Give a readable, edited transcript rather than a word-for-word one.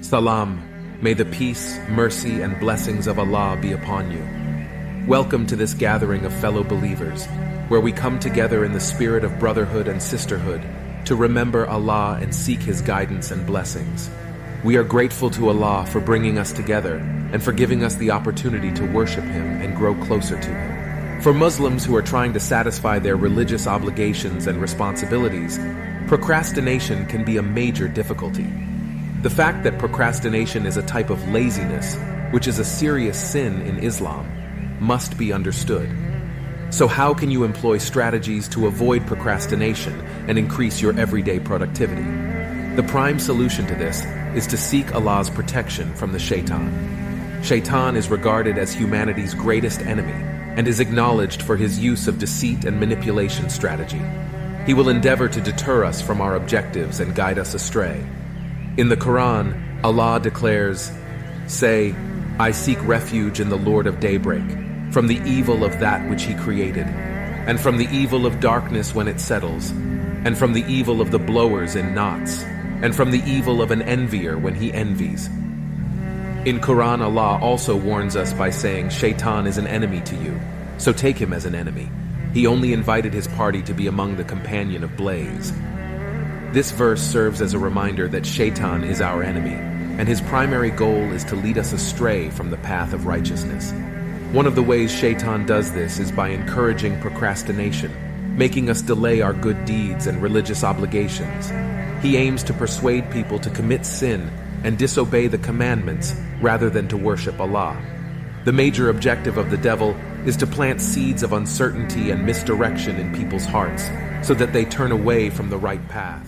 Salam, may the peace, mercy, and blessings of Allah be upon you. Welcome to this gathering of fellow believers, where we come together in the spirit of brotherhood and sisterhood to remember Allah and seek His guidance and blessings. We are grateful to Allah for bringing us together and for giving us the opportunity to worship Him and grow closer to Him. For Muslims who are trying to satisfy their religious obligations and responsibilities, procrastination can be a major difficulty. The fact that procrastination is a type of laziness, which is a serious sin in Islam, must be understood. So how can you employ strategies to avoid procrastination and increase your everyday productivity? The prime solution to this is to seek Allah's protection from the Shaytan. Shaytan is regarded as humanity's greatest enemy and is acknowledged for his use of deceit and manipulation strategy. He will endeavor to deter us from our objectives and guide us astray. In the Quran, Allah declares, "Say, I seek refuge in the Lord of daybreak, from the evil of that which He created, and from the evil of darkness when it settles, and from the evil of the blowers in knots, and from the evil of an envier when he envies." In Quran, Allah also warns us by saying, "Shaitan is an enemy to you, so take him as an enemy. He only invited his party to be among the companion of blaze." This verse serves as a reminder that Shaitan is our enemy, and his primary goal is to lead us astray from the path of righteousness. One of the ways Shaitan does this is by encouraging procrastination, making us delay our good deeds and religious obligations. He aims to persuade people to commit sin and disobey the commandments rather than to worship Allah. The major objective of the devil is to plant seeds of uncertainty and misdirection in people's hearts so that they turn away from the right path.